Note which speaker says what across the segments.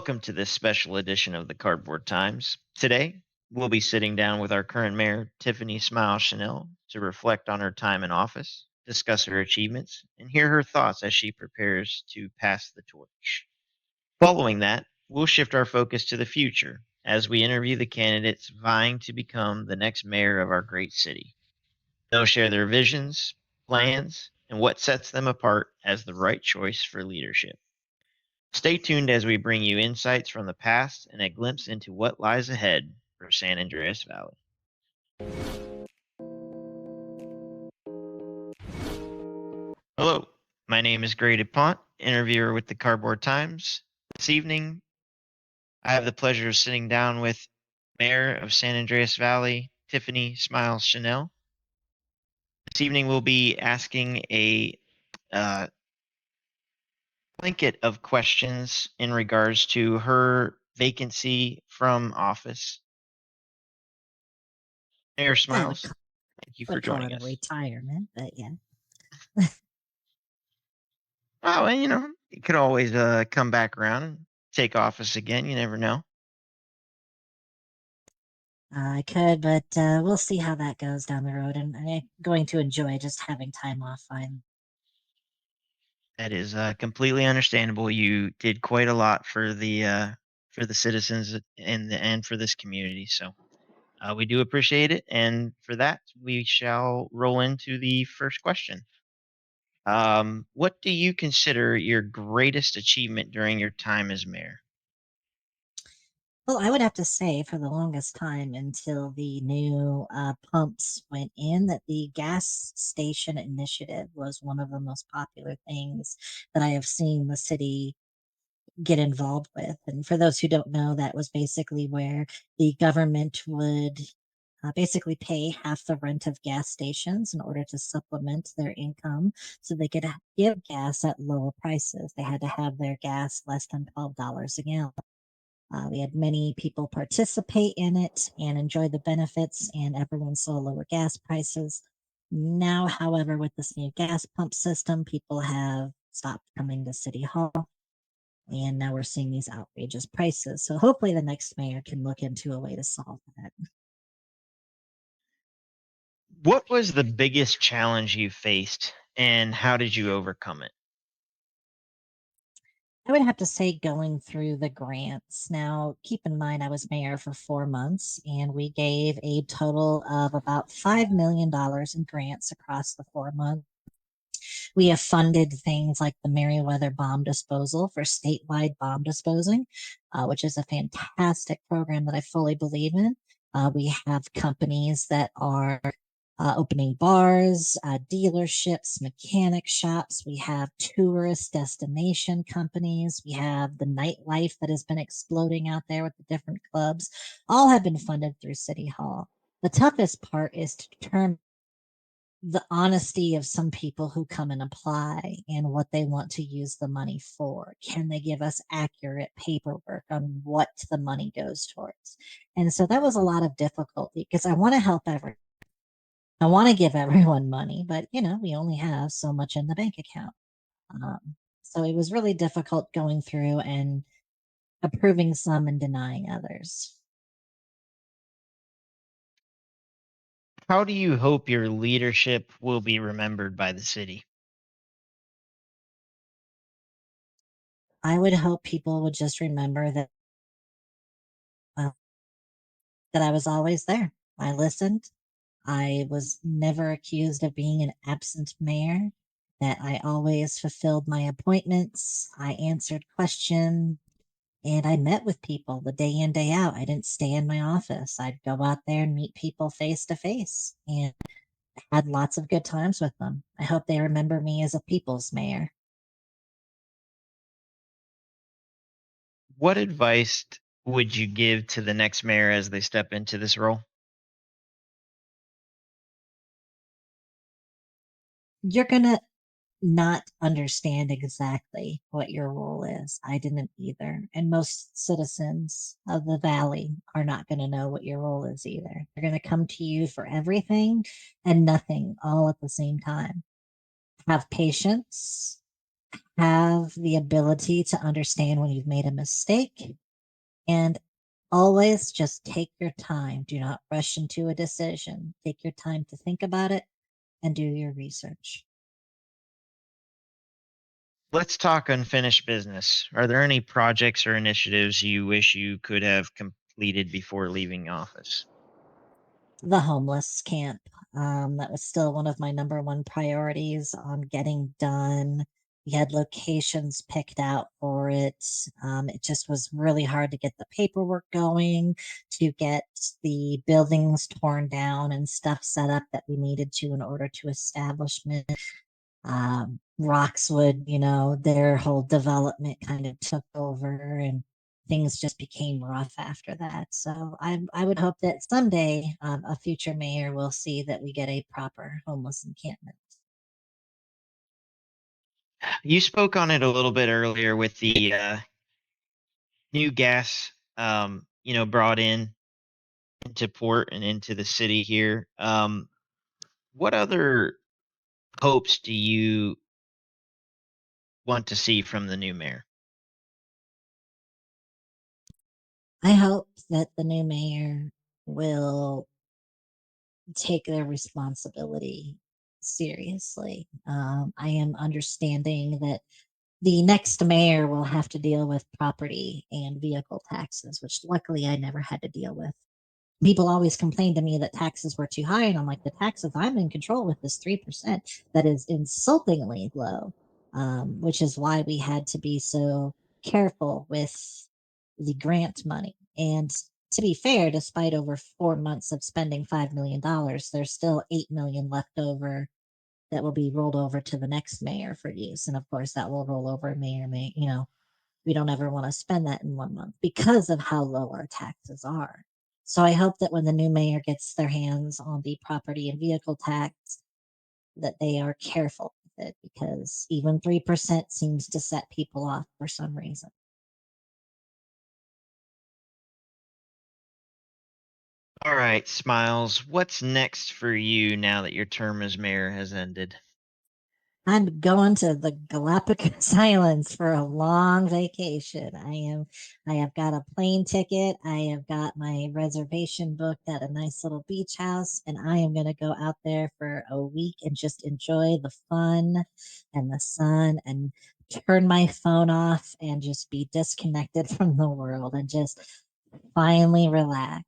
Speaker 1: Welcome to this special edition of the Cardboard Times. Today, we'll be sitting down with our current mayor, Tiffany Smile Chanel, to reflect on her time in office, discuss her achievements, and hear her thoughts as she prepares to pass the torch. Following that, we'll shift our focus to the future as we interview the candidates vying to become the next mayor of our great city. They'll share their visions, plans, and what sets them apart as the right choice for leadership. Stay tuned as we bring you insights from the past and a glimpse into what lies ahead for San Andreas Valley. Hello, my name is Gray DuPont, interviewer with the Cardboard Times. This evening, I have the pleasure of sitting down with Mayor of San Andreas Valley, Tiffany Smiles Chanel. This evening, we'll be asking a uh, blanket of questions in regards to her vacancy from office. Mayor
Speaker 2: I would,
Speaker 1: Smiles, thank you for
Speaker 2: would call
Speaker 1: joining
Speaker 2: it a
Speaker 1: us.
Speaker 2: retirement, but yeah.
Speaker 1: Oh, and you could always come back around and take office again. You never know.
Speaker 2: I could, but we'll see how that goes down the road. And I'm going to enjoy just having time off.
Speaker 1: That is completely understandable. You did quite a lot for the citizens and for this community. So we do appreciate it. And for that, we shall roll into the first question. What do you consider your greatest achievement during your time as mayor?
Speaker 2: Well, I would have to say for the longest time until the new pumps went in, that the gas station initiative was one of the most popular things that I have seen the city get involved with. And for those who don't know, that was basically where the government would basically pay half the rent of gas stations in order to supplement their income so they could give gas at lower prices. They had to have their gas less than $12 a gallon. We had many people participate in it and enjoy the benefits, and everyone saw lower gas prices. Now, however, with this new gas pump system, people have stopped coming to City Hall, and now we're seeing these outrageous prices. So hopefully, the next mayor can look into a way to solve that.
Speaker 1: What was the biggest challenge you faced, and how did you overcome it?
Speaker 2: I would have to say going through the grants. Now, keep in mind, I was mayor for 4 months, and we gave a total of about $5 million in grants across the 4 months. We have funded things like the Meriwether Bomb Disposal for statewide bomb disposing, which is a fantastic program that I fully believe in. We have companies that are opening bars, dealerships, mechanic shops. We have tourist destination companies. We have the nightlife that has been exploding out there with the different clubs. All have been funded through City Hall. The toughest part is to determine the honesty of some people who come and apply and what they want to use the money for. Can they give us accurate paperwork on what the money goes towards? And so that was a lot of difficulty because I want to help everyone. I want to give everyone money, but we only have so much in the bank account. So it was really difficult going through and approving some and denying others.
Speaker 1: How do you hope your leadership will be remembered by the city?
Speaker 2: I would hope people would just remember that, well, that I was always there. I listened. I was never accused of being an absent mayor, that I always fulfilled my appointments. I answered questions and I met with people the day in, day out. I didn't stay in my office. I'd go out there and meet people face to face and had lots of good times with them. I hope they remember me as a people's mayor.
Speaker 1: What advice would you give to the next mayor as they step into this role?
Speaker 2: You're going to not understand exactly what your role is. I didn't either. And most citizens of the valley are not going to know what your role is either. They're going to come to you for everything and nothing all at the same time. Have patience, have the ability to understand when you've made a mistake, and always just take your time. Do not rush into a decision. Take your time to think about it and do your research.
Speaker 1: Let's talk unfinished business. Are there any projects or initiatives you wish you could have completed before leaving office?
Speaker 2: The homeless camp. That was still one of my number one priorities on getting done. We had locations picked out for it. It just was really hard to get the paperwork going, to get the buildings torn down and stuff set up that we needed to in order to establishment. Roxwood, their whole development kind of took over and things just became rough after that. So I would hope that someday a future mayor will see that we get a proper homeless encampment.
Speaker 1: You spoke on it a little bit earlier with the new gas, brought in into port and into the city here. What other hopes do you want to see from the new mayor?
Speaker 2: I hope that the new mayor will take their responsibility seriously. I am understanding that the next mayor will have to deal with property and vehicle taxes, which luckily I never had to deal with. People always complain to me that taxes were too high, and I'm like, the taxes I'm in control with is 3%. That is insultingly low, which is why we had to be so careful with the grant money. And to be fair, despite over 4 months of spending $5 million, there's still 8 million left over that will be rolled over to the next mayor for use. And of course, that will roll over may, we don't ever want to spend that in 1 month because of how low our taxes are. So I hope that when the new mayor gets their hands on the property and vehicle tax, that they are careful with it because even 3% seems to set people off for some reason.
Speaker 1: All right, Smiles, what's next for you now that your term as mayor has ended?
Speaker 2: I'm going to the Galapagos Islands for a long vacation. I have got a plane ticket. I have got my reservation booked at a nice little beach house, and I am going to go out there for a week and just enjoy the fun and the sun and turn my phone off and just be disconnected from the world and just finally relax.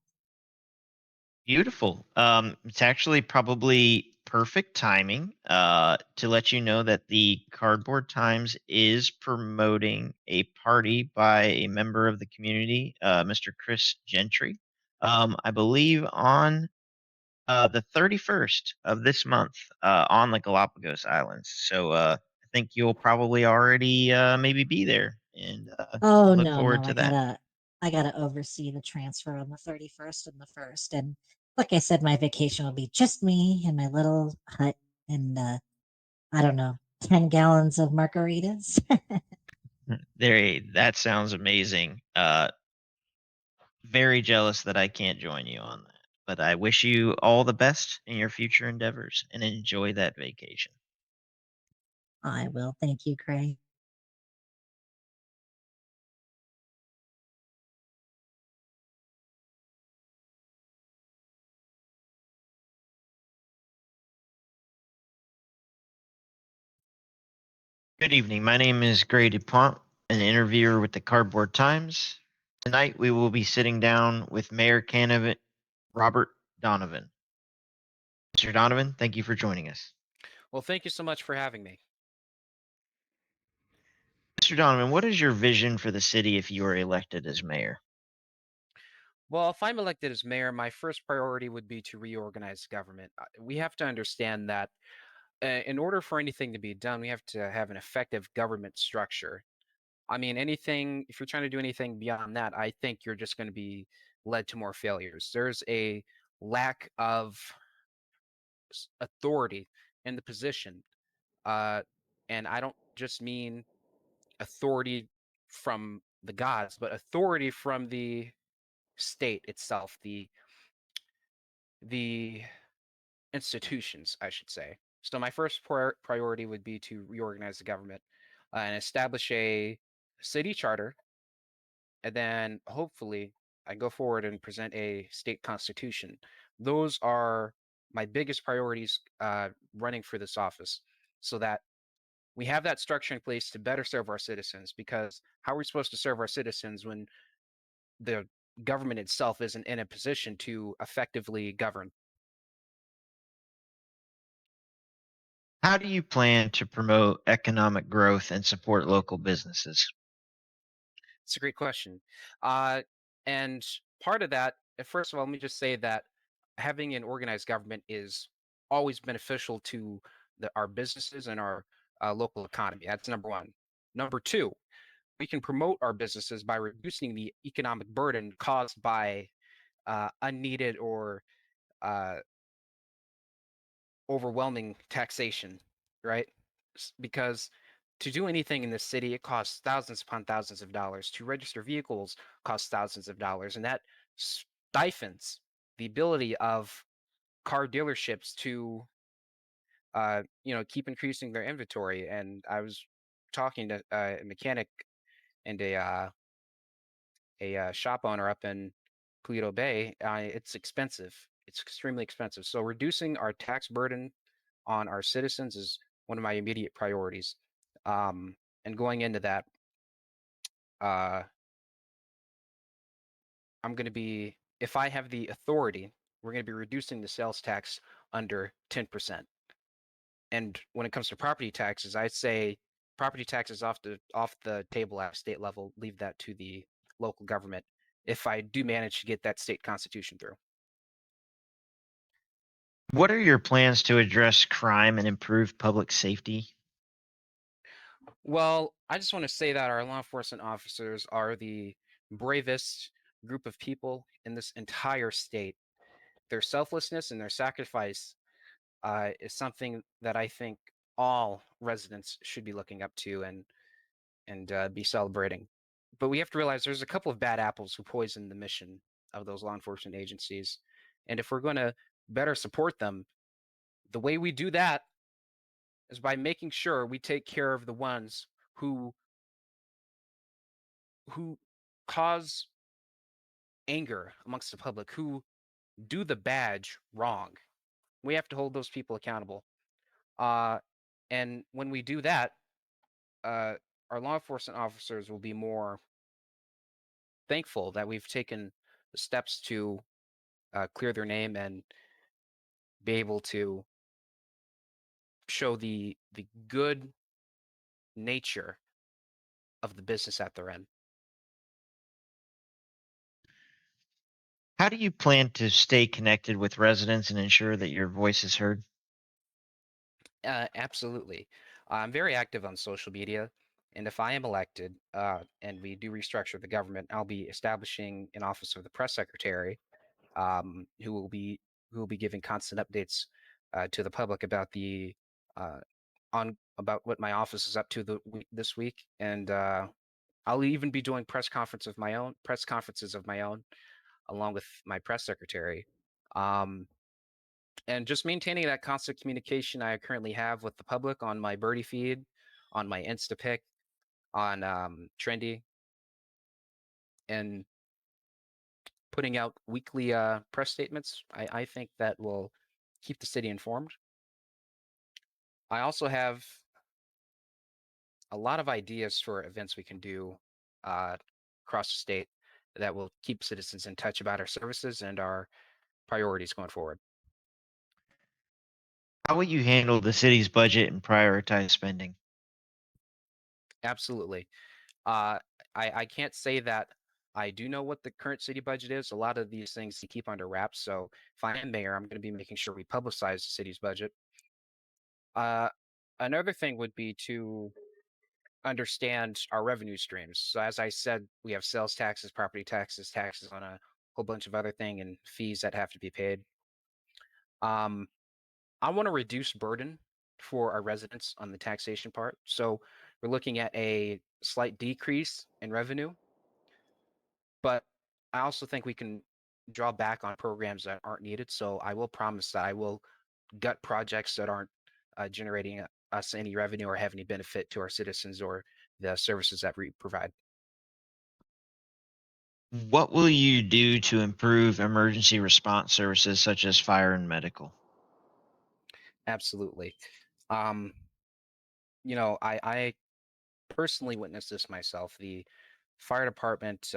Speaker 1: Beautiful. It's actually probably perfect timing to let you know that the Cardboard Times is promoting a party by a member of the community, Mr. Chris Gentry. I believe on the 31st of this month on the Galapagos Islands. So I think you'll probably already maybe be there and
Speaker 2: Oh
Speaker 1: look
Speaker 2: no,
Speaker 1: forward
Speaker 2: no,
Speaker 1: to that.
Speaker 2: I gotta oversee the transfer on the 31st and the first. And like I said, my vacation will be just me and my little hut and I don't know, 10 gallons of margaritas.
Speaker 1: That sounds amazing. Very jealous that I can't join you on that. But I wish you all the best in your future endeavors and enjoy that vacation.
Speaker 2: I will. Thank you, Craig.
Speaker 1: Good evening. My name is Gray DuPont, an interviewer with the Cardboard Times. Tonight we will be sitting down with Mayor candidate Robert Donovan. Mr. Donovan, thank you for joining us.
Speaker 3: Well, thank you so much for having me.
Speaker 1: Mr. Donovan, what is your vision for the city if you are elected as mayor?
Speaker 3: Well, if I'm elected as mayor, my first priority would be to reorganize government. We have to understand that in order for anything to be done, we have to have an effective government structure. I mean, if you're trying to do anything beyond that, I think you're just going to be led to more failures. There's a lack of authority in the position. Uh, and I don't just mean authority from the gods, but authority from the state itself, the institutions, I should say. So my first priority would be to reorganize the government. and establish a city charter, and then hopefully I go forward and present a state constitution. Those are my biggest priorities running for this office, so that we have that structure in place to better serve our citizens. Because how are we supposed to serve our citizens when the government itself isn't in a position to effectively govern?
Speaker 1: How do you plan to promote economic growth and support local businesses?
Speaker 3: It's a great question. Uh, and part of that, first of all, let me just say that having an organized government is always beneficial to our businesses and our local economy. That's number one. Number two, we can promote our businesses by reducing the economic burden caused by unneeded or uh, overwhelming taxation, right? Because to do anything in this city, it costs thousands upon thousands of dollars. To register vehicles costs thousands of dollars, and that stifles the ability of car dealerships to, keep increasing their inventory. And I was talking to a mechanic and a shop owner up in Paleto Bay. It's expensive. It's extremely expensive. So reducing our tax burden on our citizens is one of my immediate priorities. And going into that, uh, I'm going to be, if I have the authority, we're going to be reducing the sales tax under 10%. And when it comes to property taxes, I'd say property taxes off the table at state level. Leave that to the local government. If I do manage to get that state constitution through.
Speaker 1: What are your plans to address crime and improve public safety?
Speaker 3: Well, I just want to say that our law enforcement officers are the bravest group of people in this entire state. Their selflessness and their sacrifice is something that I think all residents should be looking up to and be celebrating. But we have to realize there's a couple of bad apples who poison the mission of those law enforcement agencies, and if we're going to better support them, the way we do that is by making sure we take care of the ones who cause anger amongst the public, who do the badge wrong. We have to hold those people accountable. Uh, and when we do that, uh, our law enforcement officers will be more thankful that we've taken the steps to clear their name and be able to show the good nature of the business that they're in.
Speaker 1: How do you plan to stay connected with residents and ensure that your voice is heard?
Speaker 3: Absolutely. I'm very active on social media. And if I am elected and we do restructure the government, I'll be establishing an office of the press secretary, who will be giving constant updates to the public about the uh, on about what my office is up to this week. And I'll even be doing press conferences of my own, along with my press secretary. Um, and just maintaining that constant communication I currently have with the public on my Birdie feed, on my Instapic, on Trendy, and putting out weekly press statements. I think that will keep the city informed. I also have a lot of ideas for events we can do uh, across the state that will keep citizens in touch about our services and our priorities going forward.
Speaker 1: How will you handle the city's budget and prioritize spending?
Speaker 3: Absolutely. Uh, I can't say that I do know what the current city budget is. A lot of these things we keep under wraps. So if I am mayor, I'm going to be making sure we publicize the city's budget. Uh, Another thing would be to understand our revenue streams. So as I said, we have sales taxes, property taxes, taxes on a whole bunch of other thing and fees that have to be paid. Um, I want to reduce burden for our residents on the taxation part. So we're looking at a slight decrease in revenue, but I also think we can draw back on programs that aren't needed. So I will promise that I will gut projects that aren't generating us any revenue or have any benefit to our citizens or the services that we provide.
Speaker 1: What will you do to improve emergency response services such as fire and medical?
Speaker 3: Absolutely. Um, I personally witnessed this myself. The fire department,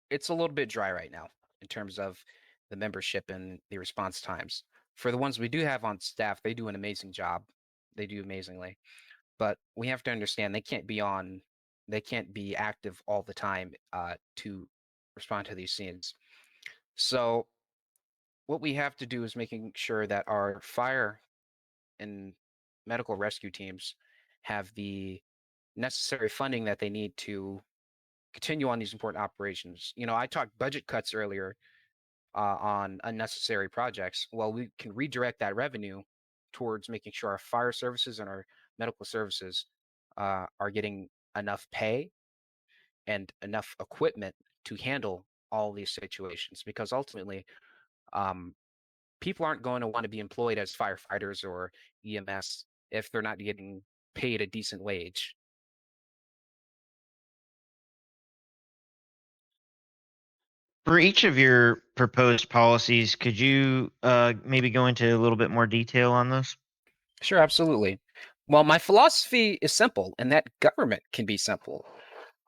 Speaker 3: it's a little bit dry right now in terms of the membership and the response times. For the ones we do have on staff, they do an amazing job. They do amazingly. But we have to understand they can't be active all the time to respond to these scenes. So what we have to do is making sure that our fire and medical rescue teams have the necessary funding that they need to continue on these important operations. I talked budget cuts earlier on unnecessary projects. Well, we can redirect that revenue towards making sure our fire services and our medical services are getting enough pay and enough equipment to handle all these situations. Because ultimately, um, people aren't going to want to be employed as firefighters or EMS if they're not getting paid a decent wage.
Speaker 1: For each of your proposed policies, could you maybe go into a little bit more detail on those?
Speaker 3: Sure, absolutely. Well, my philosophy is simple, and that government can be simple.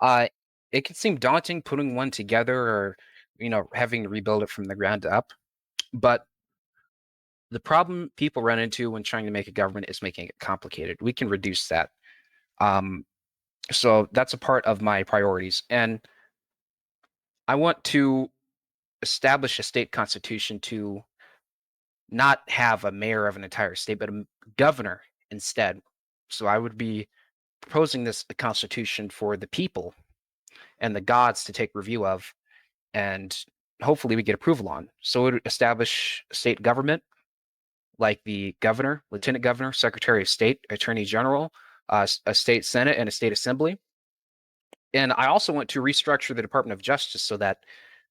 Speaker 3: Uh, it can seem daunting putting one together or, having to rebuild it from the ground up. But the problem people run into when trying to make a government is making it complicated. We can reduce that. Um, so that's a part of my priorities. And I want to establish a state constitution to not have a mayor of an entire state, but a governor instead. So I would be proposing this constitution for the people and the gods to take review of, and hopefully we get approval on. So it would establish state government like the governor, lieutenant governor, secretary of state, attorney general, a state senate, and a state assembly. And I also want to restructure the Department of Justice so that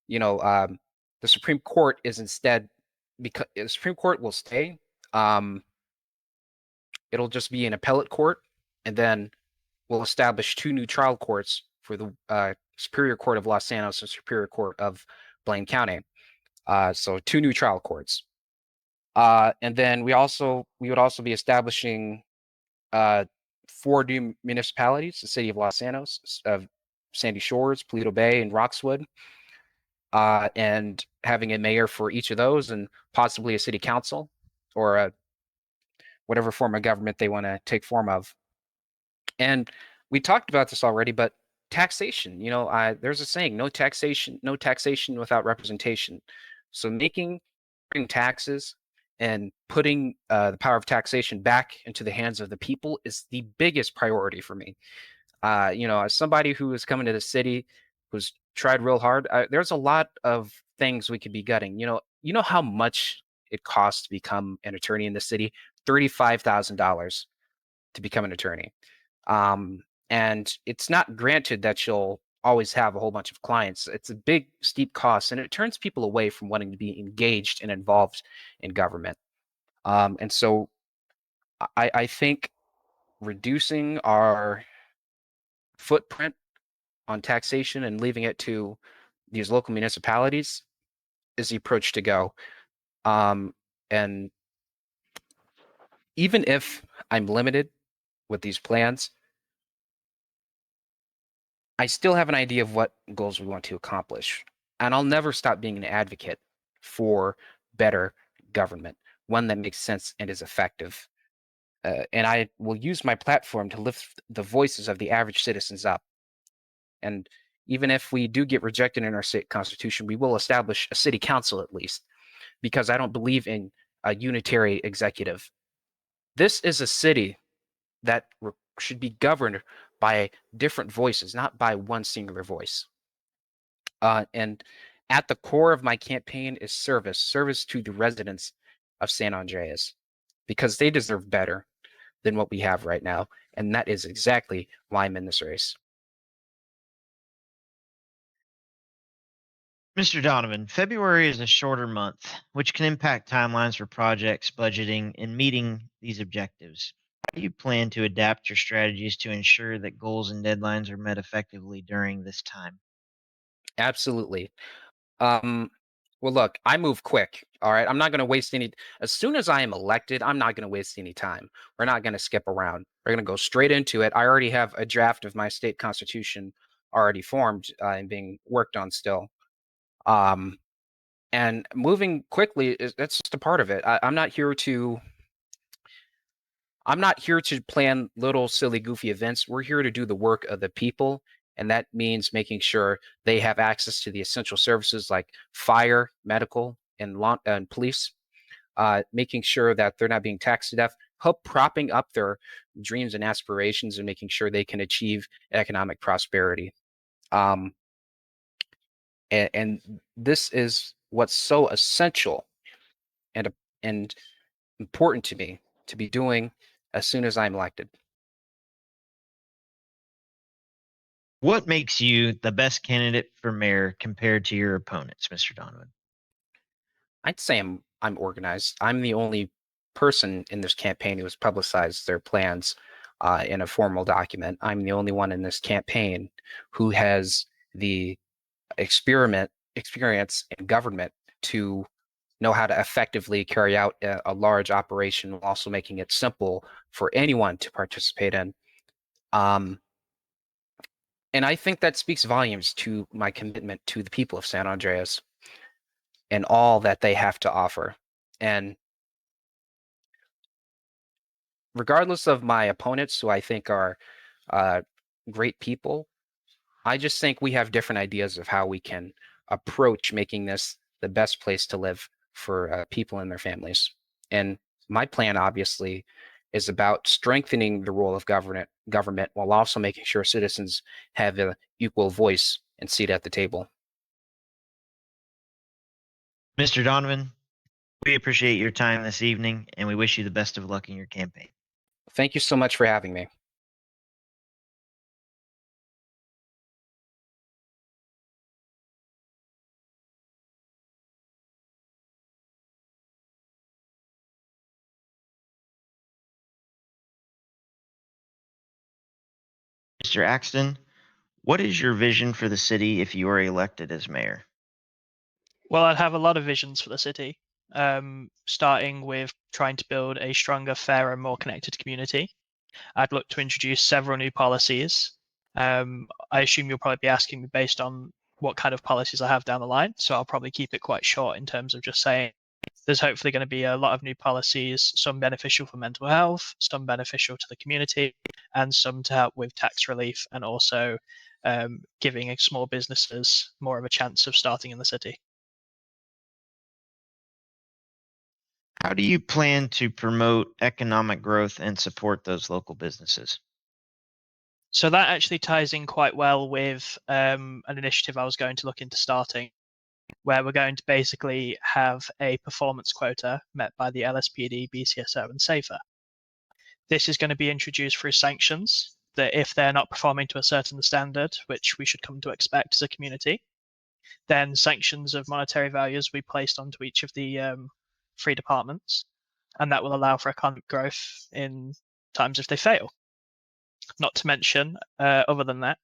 Speaker 3: you know um, the Supreme Court is instead, because the Supreme Court will stay. Um, it'll just be an appellate court, and then we'll establish two new trial courts for the Superior Court of Los Angeles and Superior Court of Blaine County. So two new trial courts. And then we would also be establishing uh, four new municipalities: the city of Los Angeles, of Sandy Shores, Paleto Bay, and Roxwood, and having a mayor for each of those, and possibly a city council or whatever form of government they want to take form of. And we talked about this already, but taxation, there's a saying, no taxation without representation. So making taxes and putting the power of taxation back into the hands of the people is the biggest priority for me. As somebody who is coming to the city, who's tried real hard, there's a lot of things we could be gutting. You know how much it costs to become an attorney in the city? $35,000 to become an attorney. Um, and it's not granted that you'll always have a whole bunch of clients. It's a big, steep cost, and it turns people away from wanting to be engaged and involved in government. And so I think reducing our footprint on taxation and leaving it to these local municipalities is the approach to go. And even if I'm limited with these plans, I still have an idea of what goals we want to accomplish. And I'll never stop being an advocate for better government, one that makes sense and is effective. And I will use my platform to lift the voices of the average citizens up. And even if we do get rejected in our state constitution, we will establish a city council at least, because I don't believe in a unitary executive. This is a city that should be governed by different voices, not by one singular voice. And at the core of my campaign is service to the residents of San Andreas, because they deserve better than what we have right now. And that is exactly why I'm in this race.
Speaker 1: Mr. Donovan, February is a shorter month, which can impact timelines for projects, budgeting, and meeting these objectives. How do you plan to adapt your strategies to ensure that goals and deadlines are met effectively during this time?
Speaker 3: Absolutely. Um, well, look, I move quick. All right. I'm not going to waste any. As soon as I am elected, I'm not going to waste any time. We're not going to skip around. We're going to go straight into it. I already have a draft of my state constitution already formed and being worked on still. Um, and moving quickly is that's just a part of it. I'm not here to plan little silly goofy events. We're here to do the work of the people, and that means making sure they have access to the essential services like fire, medical, and police. Making sure that they're not being taxed to death, help propping up their dreams and aspirations, and making sure they can achieve economic prosperity. Um, and this is what's so essential and and important to me to be doing as soon as I'm elected.
Speaker 1: What makes you the best candidate for mayor compared to your opponents, Mr. Donovan?
Speaker 3: I'd say I'm organized. I'm the only person in this campaign who has publicized their plans in a formal document. I'm the only one in this campaign who has the experience in government to know how to effectively carry out a large operation while also making it simple for anyone to participate in. Um, and I think that speaks volumes to my commitment to the people of San Andreas and all that they have to offer. And regardless of my opponents, who I think are uh, great people, I just think we have different ideas of how we can approach making this the best place to live for people and their families. And my plan, obviously, is about strengthening the role of government while also making sure citizens have an equal voice and seat at the table.
Speaker 1: Mr. Donovan, we appreciate your time this evening and we wish you the best of luck in your campaign.
Speaker 3: Thank you so much for having me.
Speaker 1: Mr. Axton, what is your vision for the city if you are elected as mayor?
Speaker 4: Well, I'd have a lot of visions for the city, starting with trying to build a stronger, fairer, more connected community. I'd look to introduce several new policies. I assume you'll probably be asking me based on what kind of policies I have down the line, so I'll probably keep it quite short in terms of just saying there's hopefully going to be a lot of new policies, some beneficial for mental health, some beneficial to the community, and some to help with tax relief and also giving small businesses more of a chance of starting in the city.
Speaker 1: How do you plan to promote economic growth and support those local businesses?
Speaker 4: So that actually ties in quite well with an initiative I was going to look into starting, where we're going to basically have a performance quota met by the LSPD, BCSO, and SAVRP. This is going to be introduced through sanctions that if they're not performing to a certain standard, which we should come to expect as a community, then sanctions of monetary values will be placed onto each of the three departments, and that will allow for economic growth in times if they fail. Not to mention, other than that,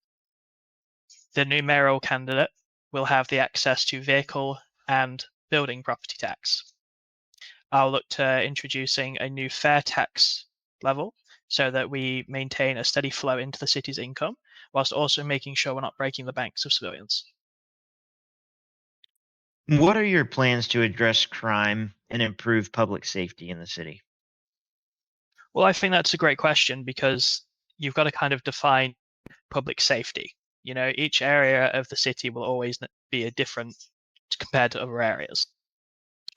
Speaker 4: the new mayoral candidate will have the access to vehicle and building property tax. I'll look to introducing a new fair tax level so that we maintain a steady flow into the city's income, whilst also making sure we're not breaking the banks of civilians.
Speaker 1: What are your plans to address crime and improve public safety in the city?
Speaker 4: Well, I think that's a great question because you've got to kind of define public safety. You know, each area of the city will always be a different compared to other areas.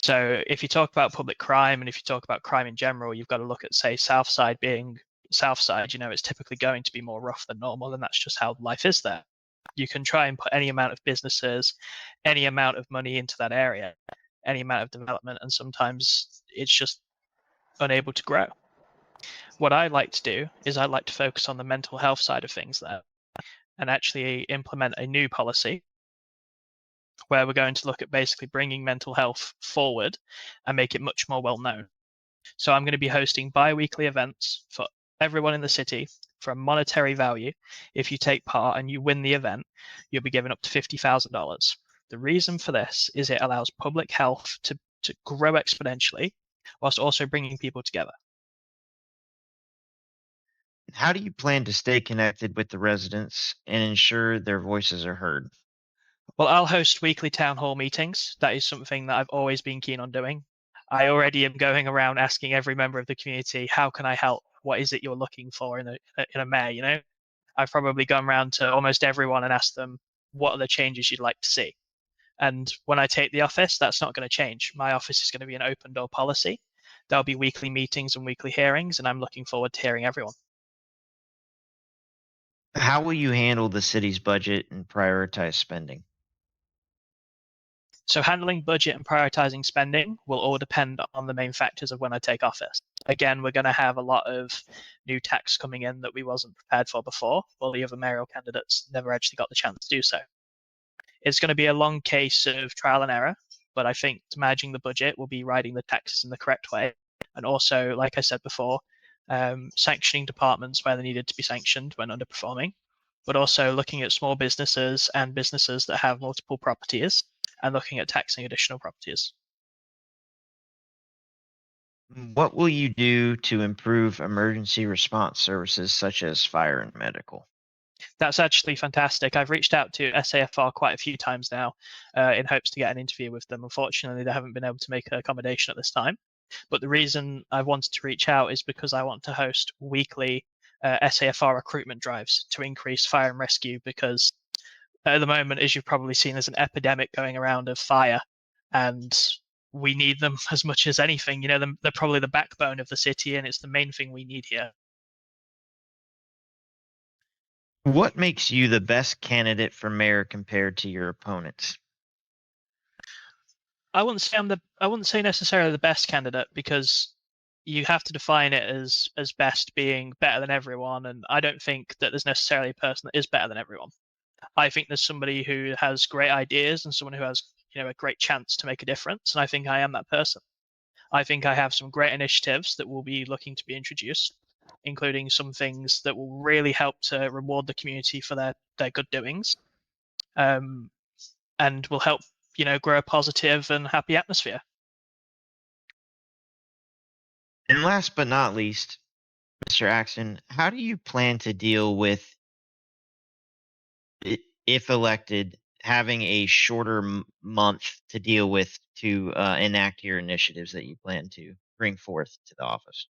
Speaker 4: So if you talk about public crime and if you talk about crime in general, you've got to look at, say, Southside being Southside. You know, it's typically going to be more rough than normal, and that's just how life is there. You can try and put any amount of businesses, any amount of money into that area, any amount of development, and sometimes it's just unable to grow. What I like to do is I like to focus on the mental health side of things there and actually implement a new policy where we're going to look at basically bringing mental health forward and make it much more well known. So I'm going to be hosting bi-weekly events for everyone in the city for a monetary value. If you take part and you win the event, you'll be given up to $50,000. The reason for this is it allows public health to grow exponentially whilst also bringing people together.
Speaker 1: How do you plan to stay connected with the residents and ensure their voices are heard?
Speaker 4: Well, I'll host weekly town hall meetings. That is something that I've always been keen on doing. I already am going around asking every member of the community, how can I help? What is it you're looking for in a mayor, you know? I've probably gone around to almost everyone and asked them, what are the changes you'd like to see? And when I take the office, that's not going to change. My office is going to be an open door policy. There'll be weekly meetings and weekly hearings, and I'm looking forward to hearing everyone.
Speaker 1: How will you handle the city's budget and prioritize spending?
Speaker 4: So handling budget and prioritizing spending will all depend on the main factors of when I take office. Again, we're going to have a lot of new tax coming in that we wasn't prepared for before, while the other mayoral candidates never actually got the chance to do so. It's going to be a long case of trial and error, but I think managing the budget will be writing the taxes in the correct way. And also, like I said before, sanctioning departments where they needed to be sanctioned when underperforming, but also looking at small businesses and businesses that have multiple properties and looking at taxing additional properties.
Speaker 1: What will you do to improve emergency response services such as fire and medical?
Speaker 4: That's actually fantastic. I've reached out to SAVRP quite a few times now in hopes to get an interview with them. Unfortunately, they haven't been able to make an accommodation at this time. But the reason I wanted to reach out is because I want to host weekly SAFR recruitment drives to increase fire and rescue, because at the moment, as you've probably seen, there's an epidemic going around of fire, and we need them as much as anything. You know, they're probably the backbone of the city, and it's the main thing we need here.
Speaker 1: What makes you the best candidate for mayor compared to your opponents?
Speaker 4: I wouldn't say necessarily the best candidate, because you have to define it as best being better than everyone, and I don't think that there's necessarily a person that is better than everyone. I think there's somebody who has great ideas and someone who has, you know, a great chance to make a difference, and I think I am that person. I think I have some great initiatives that will be looking to be introduced, including some things that will really help to reward the community for their good doings, and will help, you know, grow a positive and happy atmosphere.
Speaker 1: And last but not least, Mr. Axton, how do you plan to deal with, if elected, having a shorter month to deal with to enact your initiatives that you plan to bring forth to the office?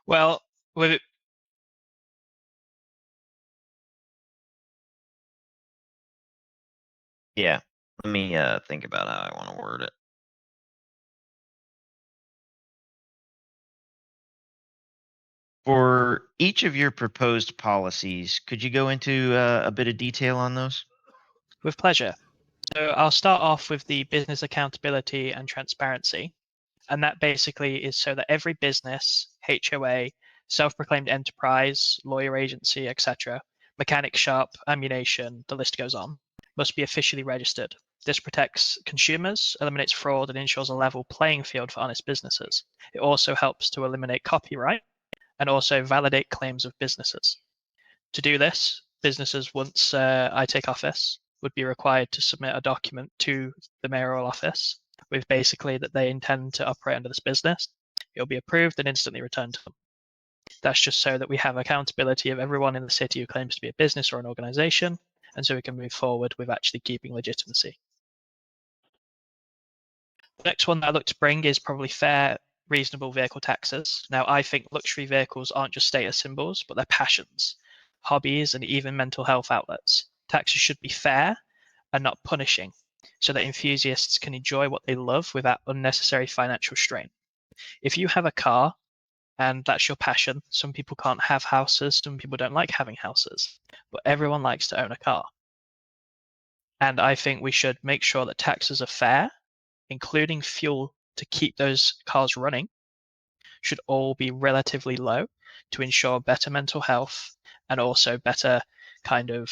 Speaker 4: Well, with it,
Speaker 1: Yeah, let me think about how I want to word it. For each of your proposed policies, could you go into a bit of detail on those?
Speaker 4: with pleasure. So I'll start off with the business accountability and transparency. And that basically is so that every business, HOA, self-proclaimed enterprise, lawyer agency, etc., mechanic shop, ammunition, the list goes on, must be officially registered. This protects consumers, eliminates fraud, and ensures a level playing field for honest businesses. It also helps to eliminate copyright and also validate claims of businesses. To do this, businesses, once I take office, would be required to submit a document to the mayoral office with basically that they intend to operate under this business. It'll be approved and instantly returned to them. That's just so that we have accountability of everyone in the city who claims to be a business or an organization, and so we can move forward with actually keeping legitimacy. The next one that I look to bring is probably fair, reasonable vehicle taxes. Now, I think luxury vehicles aren't just status symbols, but they're passions, hobbies, and even mental health outlets. Taxes should be fair and not punishing, so that enthusiasts can enjoy what they love without unnecessary financial strain. If you have a car and that's your passion, some people can't have houses, some people don't like having houses, but everyone likes to own a car. And I think we should make sure that taxes are fair, including fuel to keep those cars running, should all be relatively low to ensure better mental health and also better kind of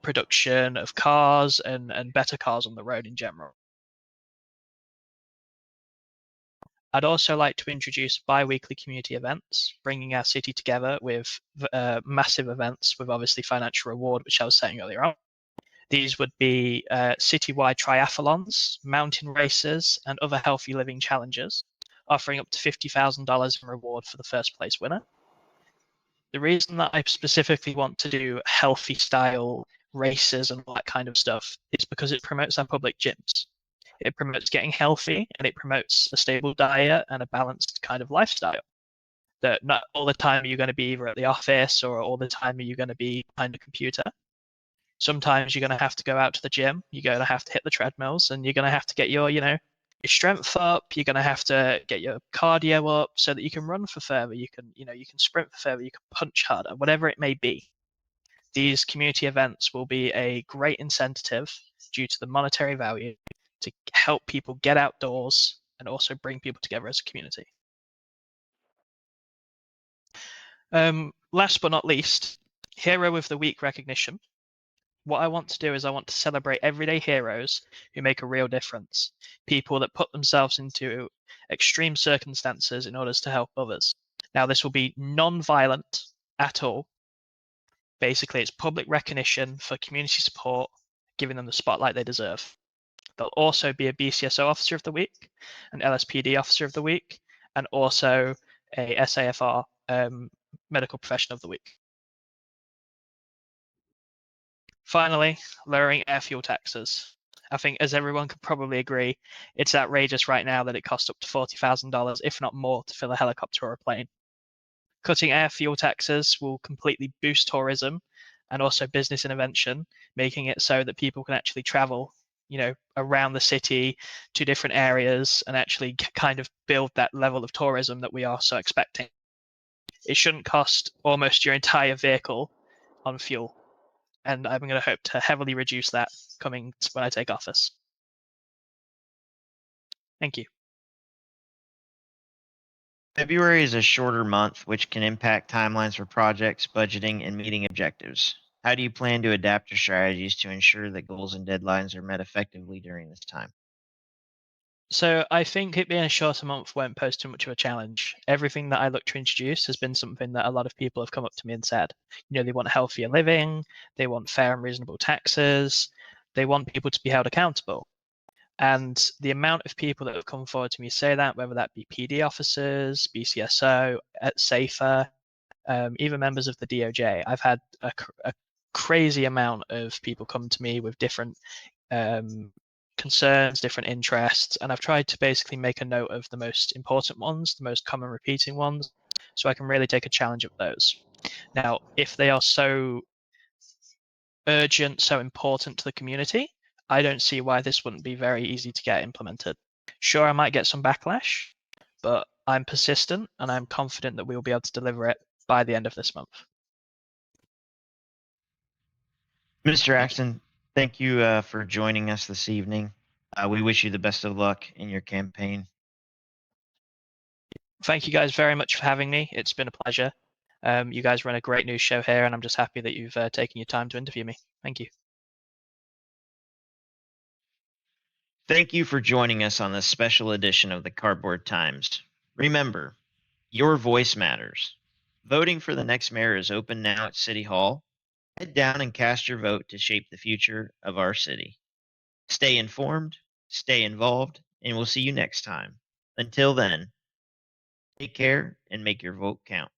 Speaker 4: production of cars and better cars on the road in general. I'd also like to introduce bi-weekly community events, bringing our city together with massive events with obviously financial reward, which I was saying earlier on. These would be citywide triathlons, mountain races, and other healthy living challenges, offering up to $50,000 in reward for the first place winner. The reason that I specifically want to do healthy style races and all that kind of stuff is because it promotes our public gyms. It promotes getting healthy, and it promotes a stable diet and a balanced kind of lifestyle. That not all the time are you going to be either at the office or all the time are you going to be behind a computer. Sometimes you're going to have to go out to the gym. You're going to have to hit the treadmills, and you're going to have to get your strength up. You're going to have to get your cardio up so that you can run for further. You can sprint for further. You can punch harder, whatever it may be. These community events will be a great incentive due to the monetary value to help people get outdoors and also bring people together as a community. Last but not least, Hero of the Week recognition. What I want to do is I want to celebrate everyday heroes who make a real difference, people that put themselves into extreme circumstances in order to help others. Now, this will be non-violent at all. Basically, it's public recognition for community support, giving them the spotlight they deserve. There'll also be a BCSO Officer of the Week, an LSPD Officer of the Week, and also a SAVRP Medical Professional of the Week. Finally, lowering air fuel taxes. I think, as everyone could probably agree, it's outrageous right now that it costs up to $40,000, if not more, to fill a helicopter or a plane. Cutting air fuel taxes will completely boost tourism and also business innovation, making it so that people can actually travel around the city to different areas and actually kind of build that level of tourism that we are so expecting. It shouldn't cost almost your entire vehicle on fuel, and I'm going to hope to heavily reduce that coming when I take office. Thank you.
Speaker 1: February is a shorter month, which can impact timelines for projects, budgeting, and meeting objectives. How do you plan to adapt your strategies to ensure that goals and deadlines are met effectively during this time?
Speaker 4: So I think it being a shorter month won't pose too much of a challenge. Everything that I look to introduce has been something that a lot of people have come up to me and said. They want healthier living, they want fair and reasonable taxes, they want people to be held accountable. And the amount of people that have come forward to me say that, whether that be PD officers, BCSO, at SAFER, even members of the DOJ, I've had a crazy amount of people come to me with different concerns, different interests, and I've tried to basically make a note of the most important ones, the most common repeating ones, so I can really take a challenge of those. Now, if they are so urgent, so important to the community, I don't see why this wouldn't be very easy to get implemented. Sure, I might get some backlash, but I'm persistent and I'm confident that we will be able to deliver it by the end of this month.
Speaker 1: Mr. Axton, thank you for joining us this evening. We wish you the best of luck in your campaign.
Speaker 4: Thank you guys very much for having me. It's been a pleasure. You guys run a great news show here, and I'm just happy that you've taken your time to interview me. Thank you.
Speaker 1: Thank you for joining us on this special edition of the Cardboard Times. Remember, your voice matters. Voting for the next mayor is open now at City Hall. Head down and cast your vote to shape the future of our city. Stay informed, stay involved, and we'll see you next time. Until then, take care and make your vote count.